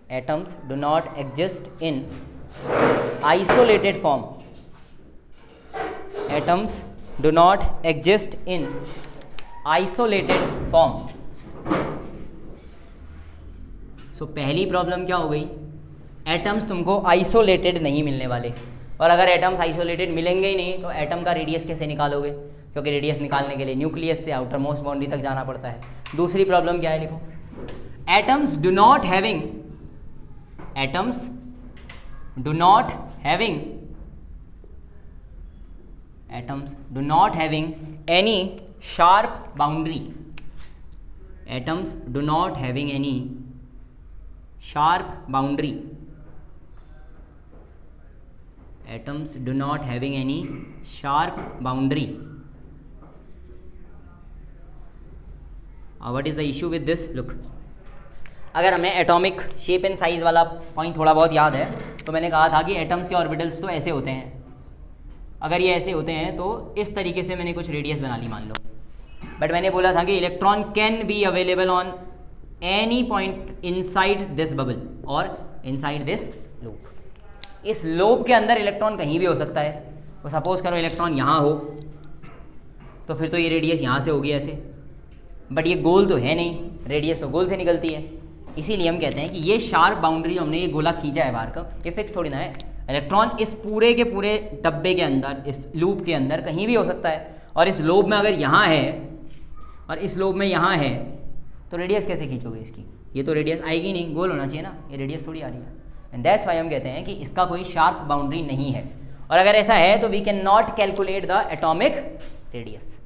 atoms do not exist in isolated form. Atoms do not exist in isolated form. So पहली problem क्या हो गई, atoms तुमको isolated नहीं मिलने वाले, और अगर एटम्स आइसोलेटेड मिलेंगे ही नहीं तो एटम का रेडियस कैसे निकालोगे, क्योंकि रेडियस निकालने के लिए न्यूक्लियस से आउटर मोस्ट बाउंड्री तक जाना पड़ता है। दूसरी प्रॉब्लम क्या है, लिखो atoms do not having any sharp boundary. Atoms do not having any sharp boundary. Atoms do not having any sharp boundary. What is the issue with this? Look, अगर हमें एटॉमिक शेप एंड साइज वाला point थोड़ा बहुत याद है तो मैंने कहा था कि एटम्स के ऑर्बिटल्स तो ऐसे होते हैं। अगर ये ऐसे होते हैं तो इस तरीके से मैंने कुछ रेडियस बना ली मान लो, बट मैंने बोला था कि electron can be available on any point inside this bubble और इनसाइड दिस लूप। इस लूप के अंदर इलेक्ट्रॉन कहीं भी हो सकता है। तो सपोज करो इलेक्ट्रॉन यहाँ हो तो फिर तो ये रेडियस यहाँ से होगी ऐसे, बट ये गोल तो है नहीं, रेडियस तो गोल से निकलती है। इसीलिए हम कहते हैं कि ये शार्प बाउंड्री जो हमने ये गोला खींचा है बाहर का, ये फिक्स थोड़ी ना है। इलेक्ट्रॉन इस पूरे के पूरे डब्बे के अंदर, इस लूप के अंदर कहीं भी हो सकता है, और इस लूप में अगर यहाँ है और इस लूप में यहाँ है तो रेडियस कैसे खींचोगे इसकी? ये तो रेडियस आएगी नहीं, गोल होना चाहिए ना, ये रेडियस थोड़ी आ रही है। एंड दैट्स वाई हम कहते हैं कि इसका कोई शार्प बाउंड्री नहीं है, और अगर ऐसा है तो we can not calculate the atomic radius.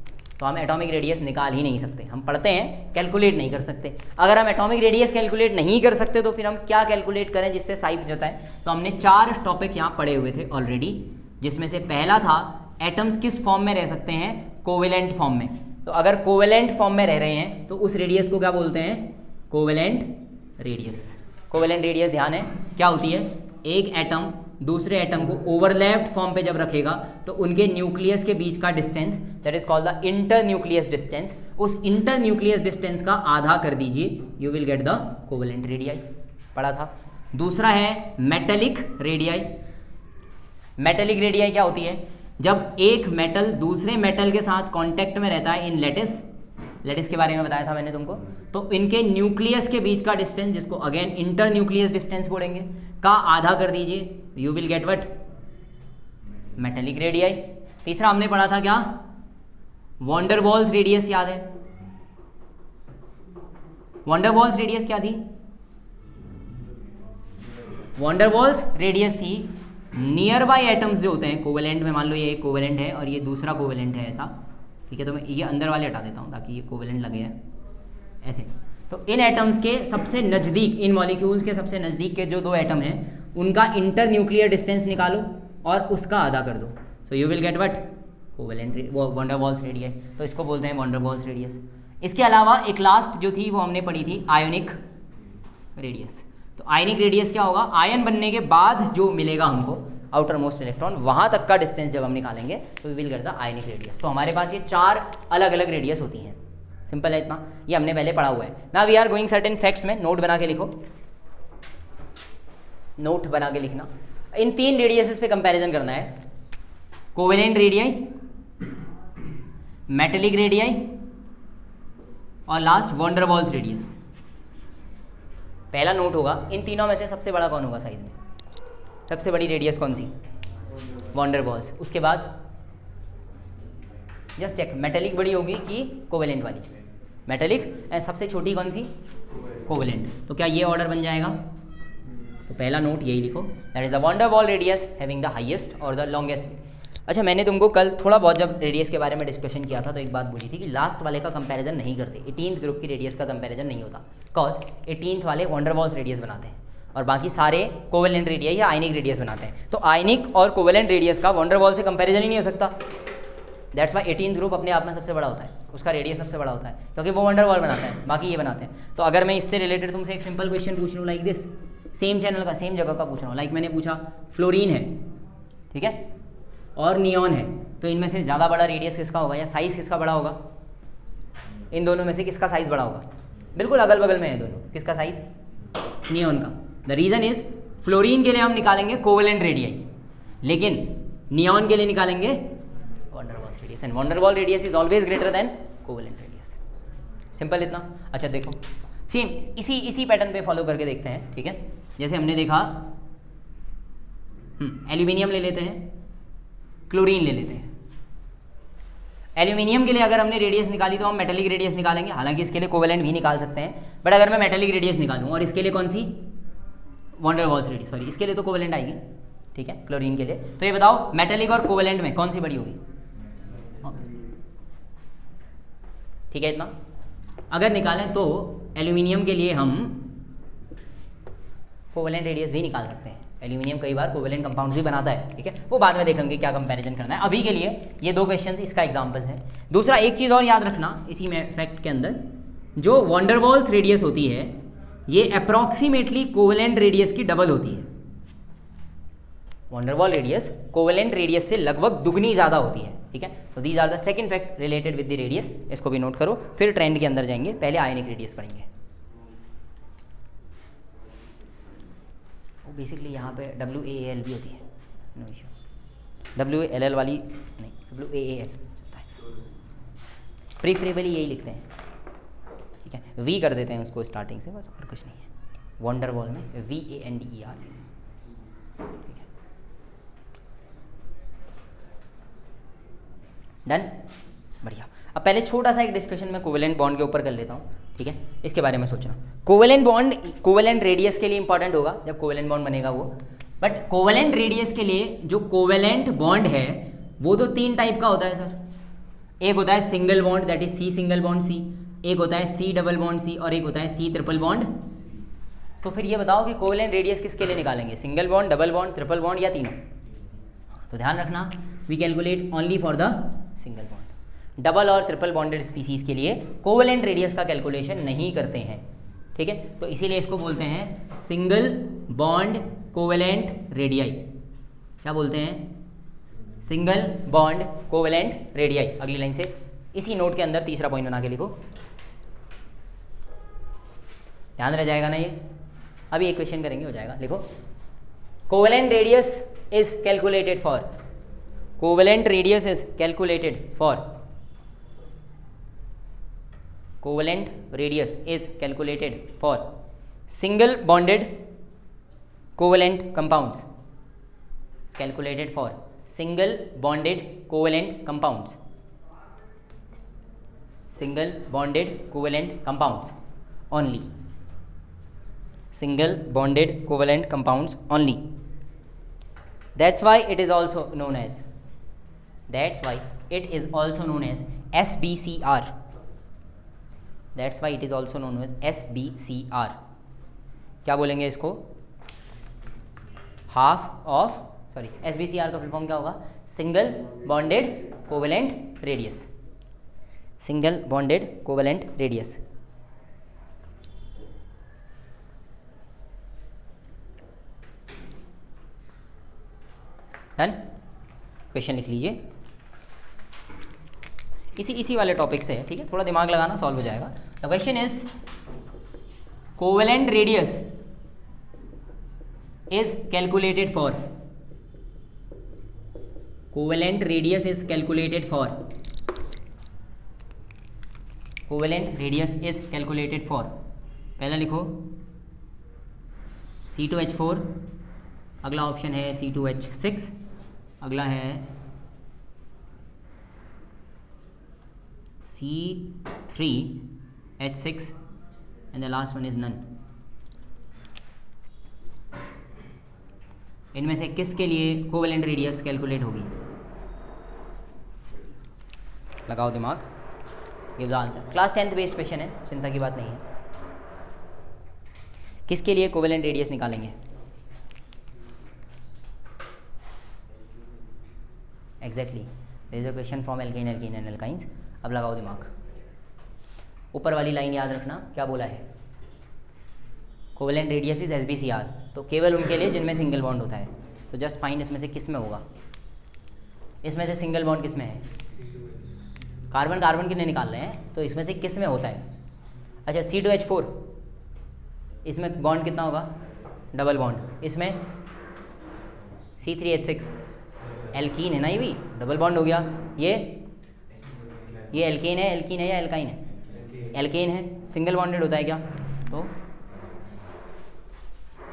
तो हम एटॉमिक रेडियस निकाल ही नहीं सकते, हम पढ़ते हैं कैलकुलेट नहीं कर सकते। अगर हम एटॉमिक रेडियस कैलकुलेट नहीं कर सकते तो फिर हम क्या कैलकुलेट करें जिससे साइज बताएं? तो हमने 4 टॉपिक यहाँ पढ़े हुए थे ऑलरेडी, जिसमें से पहला था एटम्स किस फॉर्म में रह सकते हैं, कोवेलेंट फॉर्म में। तो अगर कोवेलेंट फॉर्म में रह रहे हैं तो उस रेडियस को क्या बोलते हैं, कोवेलेंट रेडियस। कोवेलेंट रेडियस ध्यान है क्या होती है, एक एटम दूसरे एटम को ओवरलैप्ड फॉर्म पे जब रखेगा तो उनके न्यूक्लियस के बीच का distance, that is called the inter nucleus distance, उस इंटर न्यूक्लियस डिस्टेंस का आधा कर दीजिए, you will get the covalent radii. पढ़ा था। दूसरा है मेटेलिक रेडियाई। मेटेलिक रेडियाई क्या होती है, जब एक मेटल दूसरे मेटल के साथ कांटेक्ट में रहता है इन लैटिस, लैटिस के बारे में बताया था मैंने तुमको, तो इनके न्यूक्लियस के बीच का डिस्टेंस, जिसको अगेन इंटर न्यूक्लियस डिस्टेंस बोलेंगे, का आधा कर दीजिए, you will get what, metallic radii. तीसरा हमने पढ़ा था क्या, वॉन डर वॉल्स रेडियस, याद है? वॉन डर वॉल्स रेडियस क्या थी? वॉन डर वॉल्स रेडियस थी नियर बाई एटम्स जो होते हैं कोवेलेंट में, मान लो ये एक कोवेलेंट है और ये दूसरा कोवेलेंट है ऐसा, ठीक है, तो मैं ये अंदर वाले हटा देता हूँ ताकि ये कोवेलेंट लगे हैं ऐसे। तो इन एटम्स के सबसे नज़दीक, इन मॉलिक्यूल्स के सबसे नज़दीक के जो 2 एटम हैं उनका इंटर न्यूक्लियर डिस्टेंस निकालो और उसका आधा कर दो, so you will get what, covalent van der Waals radius. तो इसको बोलते हैं वॉन डर वॉल्स रेडियस। इसके अलावा एक लास्ट जो थी वो हमने पढ़ी थी आयोनिक रेडियस। तो आयनिक रेडियस क्या होगा, आयन बनने के बाद जो मिलेगा हमको आउटर मोस्ट इलेक्ट्रॉन, वहाँ तक का डिस्टेंस जब हम निकालेंगे तो we will get the ionic radius. तो हमारे पास ये 4 अलग अलग रेडियस होती हैं। सिंपल है इतना, ये हमने पहले पढ़ा हुआ है। Now we are going certain facts में, नोट बना के लिखो, नोट बना के लिखना। इन 3 रेडियसेस पे कंपैरिजन करना है, कोवेलेंट रेडियाई, मेटेलिक रेडियाई और last van der Waals radius. पहला नोट होगा, इन तीनों में से सबसे बड़ा कौन होगा साइज में, सबसे बड़ी रेडियस कौन सी, वॉन डर वॉल्स। उसके बाद जस्ट चेक, मेटेलिक बड़ी होगी कि कोवेलेंट वाली, मेटेलिक, एंड सबसे छोटी कौन सी, कोवेलेंट। तो क्या ये ऑर्डर बन जाएगा? तो पहला नोट यही लिखो, that is the van der Waals radius having the highest और द लॉन्गेस्ट। अच्छा, मैंने तुमको कल थोड़ा बहुत जब रेडियस के बारे में डिस्कशन किया था तो एक बात बोली थी कि लास्ट वाले का कंपैरिजन नहीं करते, 18th ग्रुप की रेडियस का कंपैरिजन नहीं होता, बिकॉज 18th वाले वॉन डर वॉल्स रेडियस बनाते हैं और बाकी सारे कोवेलेंट रेडियस या आयनिक रेडियस बनाते हैं। तो आयनिक और कोवेलेंट रेडियस का वॉन डर वॉल से कंपैरिजन ही नहीं हो सकता। दैट्स वाई 18th ग्रुप अपने आप में सबसे बड़ा होता है, उसका रेडियस सबसे बड़ा होता है क्योंकि वो वॉन डर वॉल बनाता है, बाकी ये बनाते हैं। तो अगर मैं इससे रिलेटेड तुमसे एक सिंपल क्वेश्चन पूछ लूँ लाइक दिस, सेम चैनल का, सेम जगह का पूछ रहा हूँ, लाइक मैंने पूछा फ्लोरीन है, ठीक है, और नियॉन है, तो इनमें से ज़्यादा बड़ा रेडियस किसका होगा या साइज़ किसका बड़ा होगा? इन दोनों में से किसका साइज़ बड़ा होगा? बिल्कुल अगल बगल में है दोनों, किसका साइज़? नियॉन का। द रीज़न इज फ्लोरीन के लिए हम निकालेंगे कोवेलेंट रेडियाई, लेकिन नियॉन के लिए निकालेंगे van der Waals radius, and van der Waals radius is always greater than covalent radius. Simple इतना। अच्छा देखो सेम इसी पैटर्न पे फॉलो करके देखते हैं, ठीक है। जैसे हमने देखा एल्यूमिनियम ले लेते हैं, क्लोरीन ले लेते हैं। एल्यूमिनियम के लिए अगर हमने रेडियस निकाली तो हम मेटेलिक रेडियस निकालेंगे, हालांकि इसके लिए कोवेलेंट भी निकाल सकते हैं, बट अगर मैं मेटेलिक रेडियस निकालूं और इसके लिए कौन सी van der Waals radius, sorry इसके लिए तो कोवेलेंट आएगी, ठीक है, क्लोरीन के लिए। तो ये बताओ मेटेलिक और कोवेलेंट में कौन सी बड़ी होगी? ठीक है इतना। अगर निकालें तो एल्यूमिनियम के लिए हम कोवेलेंट रेडियस भी निकाल सकते हैं। एल्यूमिनियम कई बार कोवेलेंट कंपाउंड्स भी बनाता है, ठीक है, वो बाद में देखेंगे क्या कंपैरिजन करना है। अभी के लिए ये दो क्वेश्चंस इसका एग्जांपल्स हैं। दूसरा एक चीज़ और याद रखना इसी में फैक्ट के अंदर, जो वॉन डेर वाल्स रेडियस होती है ये अप्रॉक्सीमेटली कोवेलेंट रेडियस की डबल होती है। Van der Waals radius covalent radius से लगभग दुगनी ज़्यादा होती है, ठीक है। तो these are the second fact related with the radius, इसको भी नोट करो, फिर ट्रेंड के अंदर जाएंगे, पहले आयनिक रेडियस पढ़ेंगे। बेसिकली यहाँ पे WAAL भी होती है, नो इशू। WALL वाली नहीं, WAAL चलता है, प्रीफरेबली यही लिखते हैं, ठीक है। V कर देते हैं उसको स्टार्टिंग से, बस और कुछ नहीं है। वॉन डेर वाल में VANDER, ठीक है, डन, बढ़िया। अब पहले छोटा सा एक डिस्कशन मैं कोवेलेंट बॉन्ड के ऊपर कर लेता हूँ, ठीक है, इसके बारे में सोचना। कोवेलेंट बॉन्ड कोवेलेंट रेडियस के लिए इंपॉर्टेंट होगा जब कोवेलेंट बॉन्ड बनेगा वो, बट कोवेलेंट रेडियस के लिए जो कोवेलेंट बॉन्ड है वो तो 3 टाइप का होता है सर। एक होता है single bond, that is C single bond C, एक होता है C डबल बॉन्ड C, और एक होता है C ट्रिपल बॉन्ड। तो फिर ये बताओ कि कोवेलेंट रेडियस किसके लिए निकालेंगे, single bond, double bond, triple bond या तीनों? तो ध्यान रखना, we calculate only for the single bond. Double और ट्रिपल बॉन्डेड स्पीसीज के लिए कोवेलेंट रेडियस का कैलकुलेशन नहीं करते हैं, ठीक है। तो इसीलिए इसको बोलते हैं सिंगल बॉन्ड कोवेलेंट रेडियाई। क्या बोलते हैं? Single bond covalent radii. अगली लाइन से इसी नोट के अंदर तीसरा पॉइंट बना के लिखो, ध्यान रह जाएगा ना ये। अभी एक क्वेश्चन करेंगे, हो जाएगा। लिखो, covalent radius is calculated for, covalent radius is calculated for, covalent radius is calculated for single bonded covalent compounds, calculated for single bonded covalent compounds, single bonded covalent compounds only, single bonded covalent compounds only. That's why it is also known as, that's why it is also known as SBCR. That's why it is also known as SBCR. क्या बोलेंगे इसको? Half of, sorry, SBCR का full form क्या होगा? Single bonded covalent radius, single bonded covalent radius. Done? Question लिख लीजिए, इसी वाले टॉपिक से है, ठीक है, थोड़ा दिमाग लगाना, सॉल्व हो जाएगा। The question is covalent radius is calculated for, covalent radius is calculated for, covalent radius is calculated for, पहला लिखो C2H4, अगला ऑप्शन है C2H6, अगला है C3H6 and the last one is none. इनमें से किसके लिए कोवेलेंट रेडियस कैलकुलेट होगी? लगाओ दिमाग, give the answer. Class 10th based question है, चिंता की बात नहीं है। किसके लिए कोवेलेंट रेडियस निकालेंगे? Exactly, there is a question from alkene and alkynes. अब लगाओ दिमाग, ऊपर वाली लाइन याद रखना, क्या बोला है? कोवेलेंट रेडियस इज SBCR, तो केवल उनके लिए जिनमें सिंगल बॉन्ड होता है। तो जस्ट फाइंड इसमें से किस में होगा, इसमें से सिंगल बॉन्ड किस में है? कार्बन कार्बन के लिए निकाल रहे हैं, तो इसमें से किस में होता है? अच्छा, C2H4, इसमें बॉन्ड कितना होगा? डबल बॉन्ड, इसमें C3H6 एल्कीन है ना, ये भी डबल बॉन्ड हो गया। ये एल्केन है या एल्काइन है? एल्केन है, सिंगल बॉन्डेड होता है क्या? तो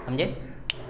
समझे,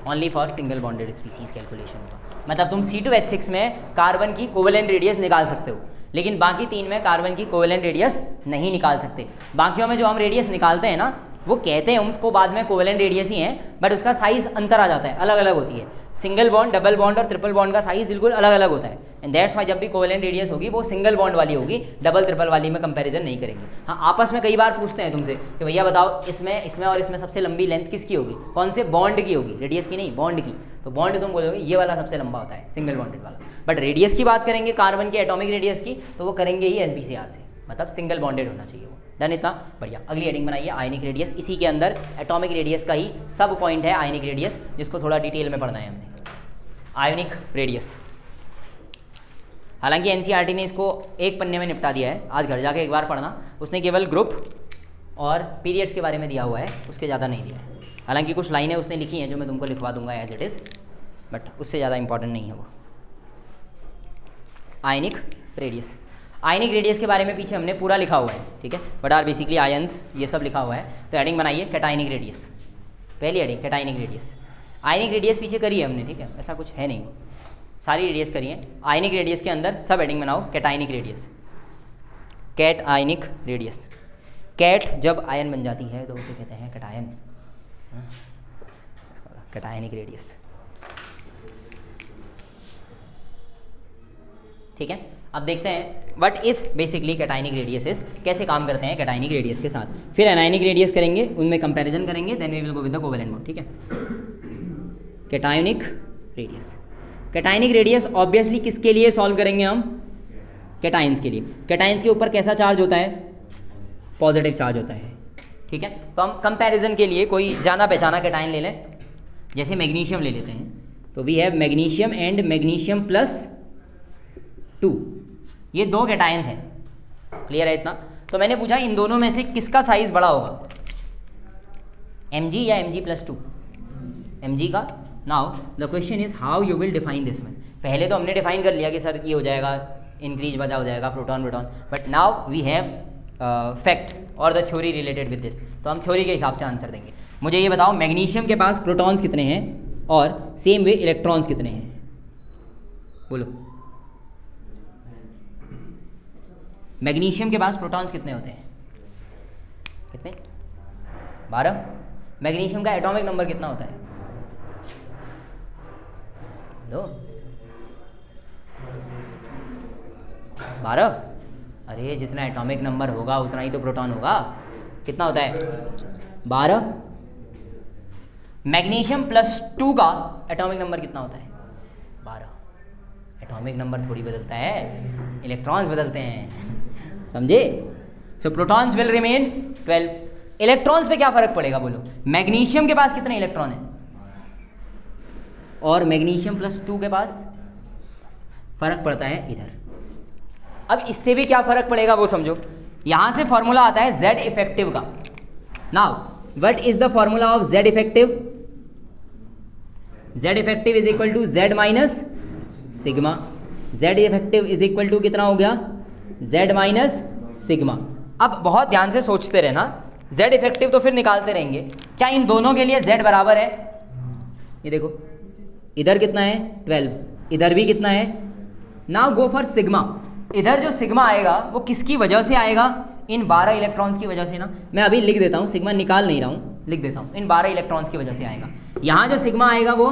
only for single bonded species calculation होगा। मतलब तुम C2H6 में कार्बन की कोवेलेंट रेडियस निकाल सकते हो, लेकिन बाकी 3 में कार्बन की कोवेलेंट रेडियस नहीं निकाल सकते। बाकियों में जो हम रेडियस निकालते हैं ना, वो कहते हैं उसको बाद में कोवेलेंट रेडियस ही है, बट उसका साइज अंतर आ जाता है, अलग अलग होती है। सिंगल बॉन्ड, डबल बॉन्ड और ट्रिपल बॉन्ड का साइज बिल्कुल अलग अलग होता है, एंड दैट्स वाई जब भी कोवेलेंट रेडियस होगी वो सिंगल बॉन्ड वाली होगी, डबल ट्रिपल वाली में कंपैरिजन नहीं करेंगे। हाँ, आपस में कई बार पूछते हैं तुमसे कि भैया बताओ इसमें और इसमें सबसे लंबी लेंथ किसकी होगी? कौन से बॉन्ड की होगी? रेडियस की नहीं, बॉन्ड की। तो बॉन्ड तुम बोलोगे ये वाला सबसे लंबा होता है, सिंगल बॉन्डेड वाला। बट रेडियस की बात करेंगे कार्बन के एटॉमिक रेडियस की, तो वो करेंगे ही SBCR से, मतलब सिंगल बॉन्डेड होना चाहिए वो। डन, इतना बढ़िया। अगली हेडिंग बनाइए, आयनिक रेडियस। इसी के अंदर एटॉमिक रेडियस का ही सब पॉइंट है आयनिक रेडियस, जिसको थोड़ा डिटेल में पढ़ना है हमने। आयनिक रेडियस, हालांकि NCERT ने इसको एक पन्ने में निपटा दिया है, आज घर जाके एक बार पढ़ना। उसने केवल ग्रुप और पीरियड्स के बारे में दिया हुआ है, उसके ज़्यादा नहीं दिया है। हालांकि कुछ लाइनें उसने लिखी हैं जो मैं तुमको लिखवा दूंगा एज इट इज़, बट उससे ज़्यादा इंपॉर्टेंट नहीं है वो। आयनिक रेडियस, आयनिक रेडियस के बारे में पीछे हमने पूरा लिखा हुआ है, ठीक है। बट आर बेसिकली आयंस, ये सब लिखा हुआ है। तो हेडिंग बनाइए कैटायनिक रेडियस, पहली heading cationic radius. Ionic radius पीछे करी है हमने, ठीक है, ऐसा कुछ है नहीं, सारी रेडियस करी है। आयनिक रेडियस के अंदर सब हेडिंग बनाओ cationic radius, cat ionic radius. Cat जब आयन बन जाती है तो उसे कहते हैं कैटायन, कैटायनिक रेडियस, ठीक है। अब देखते हैं what is basically cationic radius, कैसे काम करते हैं कैटायनिक रेडियस के साथ। फिर एनायनिक रेडियस करेंगे, उनमें कंपैरिजन करेंगे, then we will go with the covalent bond, ठीक है। Cationic radius, cationic radius obviously किसके लिए सॉल्व करेंगे हम? कैटायंस के लिए। कैटायंस के ऊपर कैसा चार्ज होता है? पॉजिटिव चार्ज होता है, ठीक है। तो हम कंपैरिजन के लिए कोई जाना पहचाना कैटायन ले लें, जैसे मैग्नीशियम ले लेते हैं। तो we have magnesium and magnesium +2, ये दो कैटायंस हैं, क्लियर है इतना। तो मैंने पूछा इन दोनों में से किसका साइज बड़ा होगा, Mg या Mg+2? Mg का। Now the question is how you will define this one. पहले तो हमने डिफाइन कर लिया कि सर ये हो जाएगा, इंक्रीज वजह हो जाएगा, proton proton, but now we have fact और the theory related with this. तो हम थ्योरी के हिसाब से आंसर देंगे। मुझे ये बताओ मैग्नीशियम के पास प्रोटॉन्स कितने हैं और सेम वे इलेक्ट्रॉन्स कितने हैं, बोलो। मैग्नीशियम के पास प्रोटॉन्स कितने होते हैं? कितने? 12। मैग्नीशियम का एटॉमिक नंबर कितना होता है? लो 12। अरे जितना एटॉमिक नंबर होगा उतना ही तो प्रोटॉन होगा। कितना होता है? 12। मैग्नीशियम +2 का एटॉमिक नंबर कितना होता है? 12। एटॉमिक नंबर थोड़ी बदलता है, इलेक्ट्रॉन्स बदलते हैं, समझे। सो प्रोटॉन्स विल रिमेन 12। इलेक्ट्रॉन्स पे क्या फर्क पड़ेगा बोलो? मैग्नीशियम के पास कितने इलेक्ट्रॉन है और मैग्नीशियम +2 के पास फर्क पड़ता है इधर। अब इससे भी क्या फर्क पड़ेगा वो समझो। यहां से फॉर्मूला आता है Z इफेक्टिव का। Now what is the formula of Z effective? Z effective is equal to Z minus sigma. Z effective is equal to कितना हो गया? Z minus sigma. अब बहुत ध्यान से सोचते रहना, Z इफेक्टिव तो फिर निकालते रहेंगे। क्या इन दोनों के लिए Z बराबर है? ये देखो इधर कितना है? 12, इधर भी कितना है? Now go for sigma. इधर जो सिग्मा आएगा वो किसकी वजह से आएगा? इन 12 इलेक्ट्रॉन्स की वजह से ना। मैं अभी लिख देता हूँ, सिग्मा निकाल नहीं रहा हूँ, लिख देता हूँ। इन 12 इलेक्ट्रॉन्स की वजह से आएगा। यहाँ जो सिग्मा आएगा वो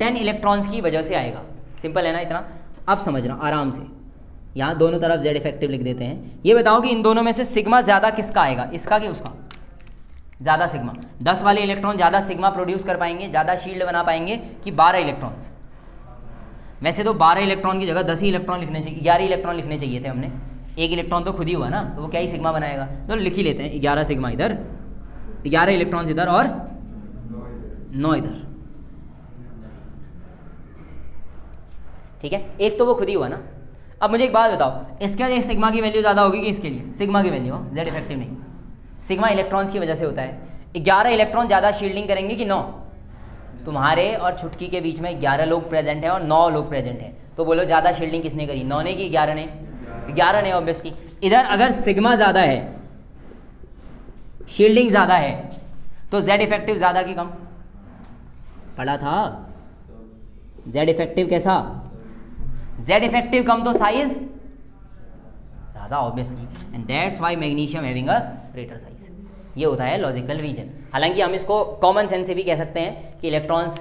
10 इलेक्ट्रॉन्स की वजह से आएगा। सिंपल है ना इतना? अब समझना आराम से। यहाँ दोनों तरफ Z इफेक्टिव लिख देते हैं। ये बताओ कि इन दोनों में से सिग्मा ज़्यादा किसका आएगा, इसका कि उसका? ज़्यादा सिग्मा। 10 वाले इलेक्ट्रॉन ज़्यादा सिग्मा प्रोड्यूस कर पाएंगे, ज़्यादा शील्ड बना पाएंगे कि 12 इलेक्ट्रॉन्स? वैसे तो 12 इलेक्ट्रॉन की जगह 10 ही इलेक्ट्रॉन लिखने चाहिए, 11 इलेक्ट्रॉन लिखने चाहिए थे हमने। एक इलेक्ट्रॉन तो खुद ही हुआ ना, तो वो क्या ही सिग्मा बनाएगा। तो लिख ही लेते हैं 11 सिग्मा इधर, 11 इलेक्ट्रॉन्स इधर और 9 इधर, ठीक है। एक तो वो खुद ही हुआ ना। अब मुझे एक बात बताओ, इसके लिए सिग्मा की वैल्यू ज़्यादा होगी कि इसके लिए? सिग्मा की वैल्यू, Z इफेक्टिव नहीं। सिग्मा इलेक्ट्रॉन्स की वजह से होता है। 11 इलेक्ट्रॉन ज़्यादा शील्डिंग करेंगे कि 9? तुम्हारे और छुटकी के बीच में 11 लोग प्रेजेंट हैं और 9 लोग प्रेजेंट हैं, तो बोलो ज़्यादा शील्डिंग किसने करी, 9 ने की 11 ने? 11 ने ऑब्वियसली। इधर अगर सिग्मा ज़्यादा है, शील्डिंग ज़्यादा है, तो जेड इफेक्टिव ज़्यादा कि कम? पढ़ा था जेड इफेक्टिव कैसा? जेड इफेक्टिव कम तो साइज ज़्यादा obviously, and that's why magnesium having a greater size. ये होता है लॉजिकल रीजन। हालांकि हम इसको कॉमन सेंस से भी कह सकते हैं कि इलेक्ट्रॉन्स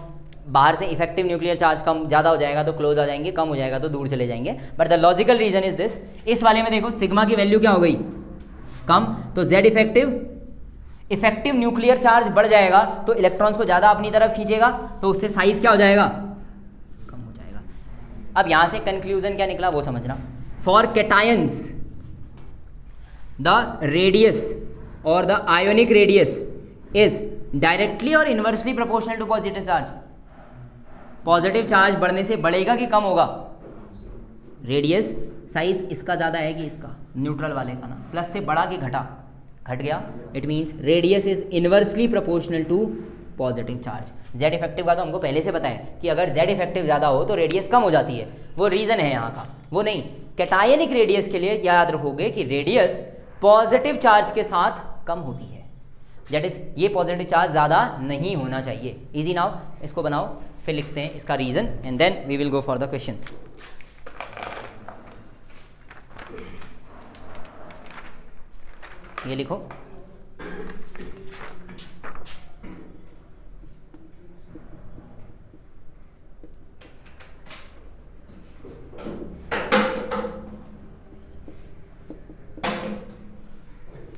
बाहर से इफेक्टिव न्यूक्लियर चार्ज कम ज़्यादा हो जाएगा तो क्लोज आ जाएंगे, कम हो जाएगा तो दूर चले जाएंगे, but the logical reason is this. इस वाले में देखो सिग्मा की वैल्यू क्या हो गई, कम, तो जेड इफेक्टिव न्यूक्लियर चार्ज बढ़ जाएगा तो इलेक्ट्रॉन्स को ज़्यादा अपनी तरफ खींचेगा, तो उससे साइज क्या हो जाएगा, कम हो जाएगा। अब यहाँ से कंक्लूजन क्या निकला वो समझना। फॉर कैटायंस द रेडियस और the ionic radius is directly और inversely proportional to positive charge. Positive charge बढ़ने से बढ़ेगा कि कम होगा? रेडियस साइज इसका ज़्यादा है कि इसका, न्यूट्रल वाले का ना, प्लस से बढ़ा कि घटा, घट गया, it means radius is inversely proportional to positive charge. Z effective का तो हमको पहले से पता है कि अगर जेड इफेक्टिव ज़्यादा हो तो रेडियस कम हो जाती है, वो रीज़न है यहाँ का, वो नहीं। कैटायनिक रेडियस के लिए याद रखोगे कि रेडियस पॉजिटिव चार्ज के साथ कम होती है, दैट इज ये पॉजिटिव चार्ज ज़्यादा नहीं होना चाहिए। इजी नाउ, इसको बनाओ, फिर लिखते हैं इसका reason and then we will go for the questions. ये लिखो,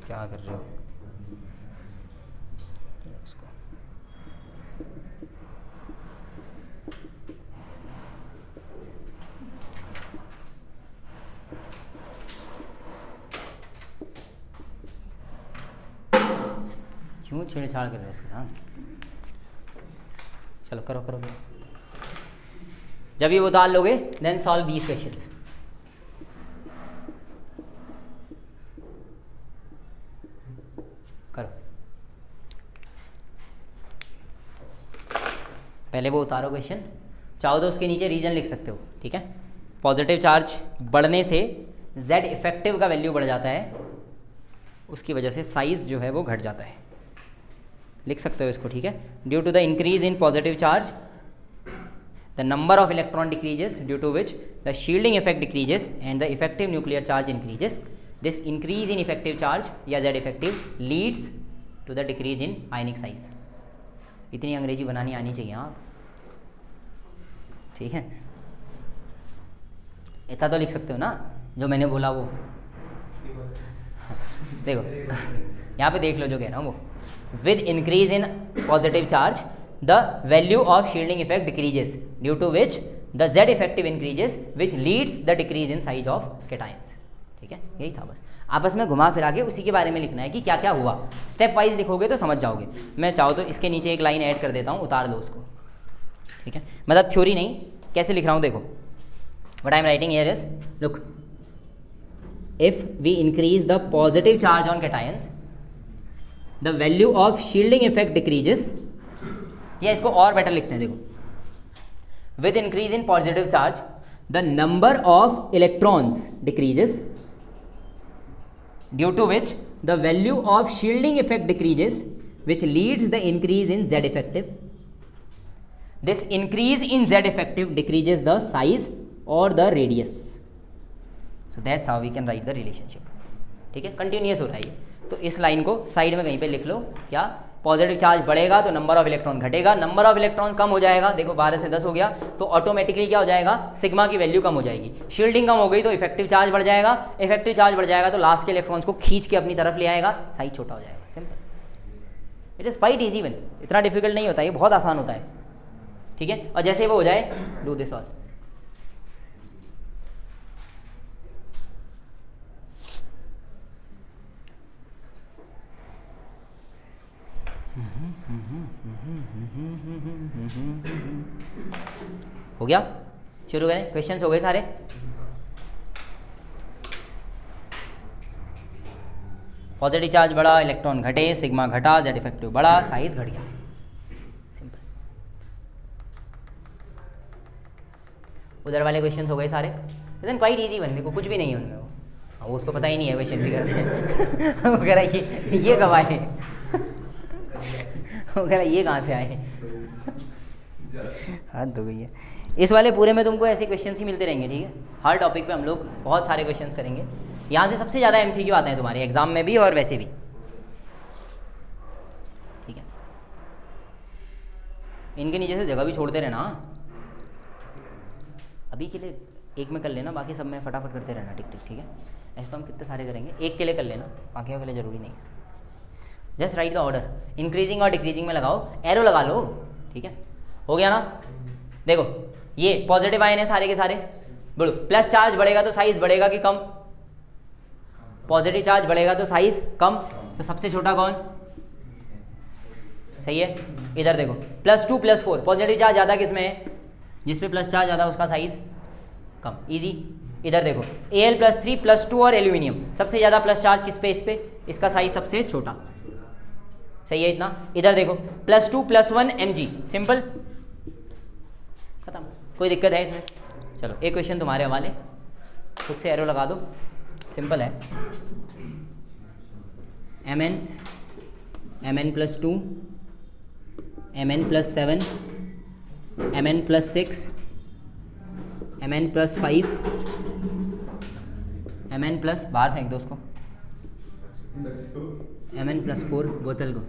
क्या कर रहे हो इसको? क्यों छेड़छाड़ कर रहे हो इसके साथ? चलो करो करो करो। जब ये वो डाल लोगे देन सॉल्व दीज क्वेश्चंस। करो, पहले वो उतारो क्वेश्चन, चाहो तो उसके नीचे रीजन लिख सकते हो, ठीक है। पॉजिटिव चार्ज बढ़ने से जेड इफेक्टिव का वैल्यू बढ़ जाता है, उसकी वजह से साइज जो है वो घट जाता है, लिख सकते हो इसको, ठीक है। Due to the increase in positive charge the number of electron decreases, due to which the shielding effect decreases and the effective nuclear charge increases. This increase in effective charge या Z effective leads to the decrease in ionic size. इतनी अंग्रेजी बनानी आनी चाहिए आप, ठीक है। इतना तो लिख सकते हो ना जो मैंने बोला वो। देखो यहाँ पे देख लो जो कह रहा हूँ वो, with increase in positive charge the value of shielding effect decreases due to which the Z effective increases which leads the decrease in size of cations, ठीक है। यही था बस, आपस में घुमा फिरा के उसी के बारे में लिखना है कि क्या क्या हुआ। स्टेप वाइज लिखोगे तो समझ जाओगे। मैं चाहो तो इसके नीचे एक लाइन ऐड कर देता हूँ, उतार दो उसको, ठीक है। मतलब थ्योरी नहीं, कैसे लिख रहा हूँ देखो। What I am writing here is, look, if we increase the positive charge on cations the value of shielding effect decreases, या इसको और बेटर लिखते हैं देखो, with increase in positive charge the number of electrons decreases due to which the value of shielding effect decreases which leads the increase in Z effective. This increase in Z effective decreases the size or the radius. So that's how we can write the relationship, ठीक है। Continuous हो रहा है ये, तो इस line को side में कहीं पे लिख लो। क्या, पॉजिटिव चार्ज बढ़ेगा तो नंबर ऑफ इलेक्ट्रॉन घटेगा, नंबर ऑफ इलेक्ट्रॉन कम हो जाएगा, देखो 12 से 10 हो गया तो ऑटोमेटिकली क्या हो जाएगा, सिग्मा की वैल्यू कम हो जाएगी। शील्डिंग कम हो गई तो इफेक्टिव चार्ज बढ़ जाएगा, इफेक्टिव चार्ज बढ़ जाएगा तो लास्ट के इलेक्ट्रॉन्स को खींच के अपनी तरफ ले आएगा, साइज छोटा हो जाएगा। Simple, it is quite easy one, इतना डिफिकल्ट नहीं होता, ये बहुत आसान होता है, ठीक है। और जैसे वो हो जाए, डू दिस ऑल। हो गया, शुरू करें। क्वेश्चंस हो गए सारे? पॉजिटिव चार्ज बढ़ा, इलेक्ट्रॉन घटे, सिग्मा घटा, जेड इफेक्टिव बढ़ा, साइज घट गया। सिंपल। उधर वाले क्वेश्चंस हो गए सारे। लेकिन क्वाइट इजी बन, देखो कुछ भी नहीं है उनमें, वो उसको पता ही नहीं है क्वेश्चन भी करते हैं वो कह रहा है ये कब आए वो कह रहा ये कहाँ से आए हद हो गई है। इस वाले पूरे में तुमको ऐसे क्वेश्चंस ही मिलते रहेंगे, ठीक है। हर टॉपिक पे हम लोग बहुत सारे क्वेश्चंस करेंगे। यहाँ से सबसे ज़्यादा एमसीक्यू आते हैं तुम्हारे एग्जाम में भी और वैसे भी, ठीक है। इनके नीचे से जगह भी छोड़ते रहना, अभी के लिए एक में कर लेना, बाकी सब में फटाफट करते रहना, टिक टिक, ठीक है। ऐसे तो हम कितने सारे करेंगे, एक के लिए कर लेना, बाकी के लिए ज़रूरी नहीं है। Just right the order, increasing और डिक्रीजिंग में लगाओ, एरो लगा लो, ठीक है। हो गया ना। देखो ये पॉजिटिव आयन है सारे के सारे, बोलो प्लस चार्ज बढ़ेगा तो साइज बढ़ेगा कि कम? पॉजिटिव चार्ज बढ़ेगा तो साइज कम, तो सबसे छोटा कौन? सही है। इधर देखो +2 +4, पॉजिटिव चार्ज ज़्यादा किस में है? जिस पे प्लस चार्ज ज़्यादा उसका साइज कम, इजी। इधर देखो Al+3 +2 और एल्यूमिनियम, सबसे ज़्यादा प्लस चार्ज किस पे? इस पे, इसका साइज सबसे छोटा, सही है इतना। इधर देखो +2 +1 Mg, सिंपल, खत्म, कोई दिक्कत है इसमें? चलो एक क्वेश्चन तुम्हारे हवाले, खुद से एरो लगा दो, सिंपल है। Mn+2 Mn+7 Mn+6 Mn+5 Mn+, बाहर फेंक दो उसको, Mn+4 बोतल को,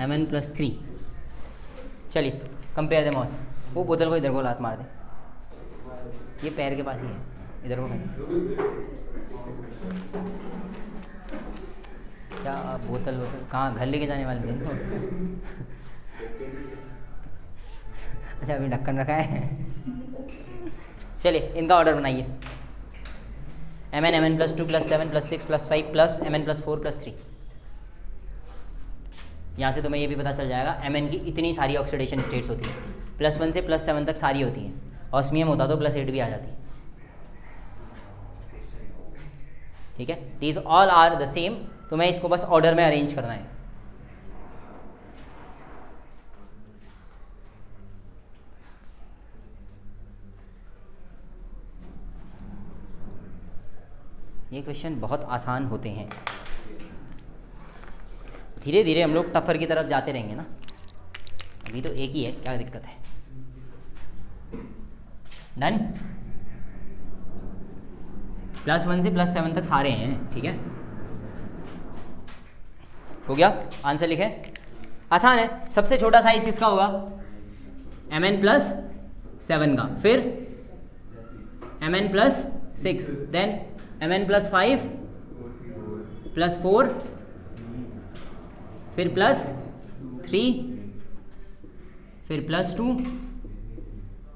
Mn+3। चलिए कंपेयर देम ऑल। वो बोतल को इधर को लात मार दे, ये पैर के पास ही है, इधर को फेंक। क्या बोतल कहाँ घर लेके जाने वाले थे इनको? अच्छा अभी ढक्कन रखा है चलिए इनका ऑर्डर बनाइए। Mn+2 +7 +6 +5 + Mn+4 +3। यहाँ से तुम्हें ये भी पता चल जाएगा Mn की इतनी सारी ऑक्सीडेशन स्टेट्स होती है, +1 से +7 तक सारी होती हैं। ऑस्मियम होता तो +8 भी आ जाती, ठीक है। These all are the same, तुम्हें इसको बस ऑर्डर में अरेंज करना है। ये क्वेश्चन बहुत आसान होते हैं, धीरे धीरे हम लोग टफर की तरफ जाते रहेंगे ना। अभी तो एक ही है, क्या दिक्कत है? डन। +1 से +7 तक सारे हैं, ठीक है। हो गया, आंसर लिखे। आसान है। सबसे छोटा साइज किसका होगा? Mn+7 का, फिर Mn+6, देन Mn+5 +4, फिर +3, फिर +2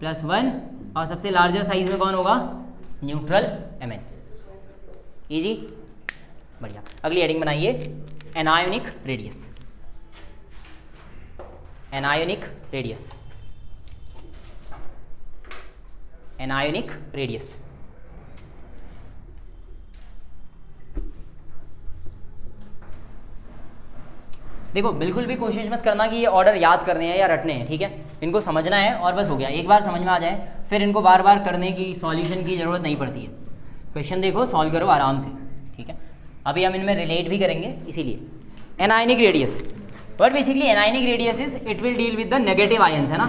+1, और सबसे लार्जर साइज में कौन होगा? Neutral Mn। इजी, बढ़िया। अगली हेडिंग बनाइए, anionic radius. Anionic radius, anionic radius. देखो बिल्कुल भी कोशिश मत करना कि ये ऑर्डर याद करने हैं या रटने हैं, ठीक है। इनको समझना है और बस हो गया। एक बार समझ में आ जाए फिर इनको बार बार करने की, सॉल्यूशन की ज़रूरत नहीं पड़ती है। क्वेश्चन देखो, सॉल्व करो आराम से, ठीक है। अभी हम इनमें रिलेट भी करेंगे, इसीलिए anionic radius. But basically anionic radius is it will deal with the negative ions, है ना।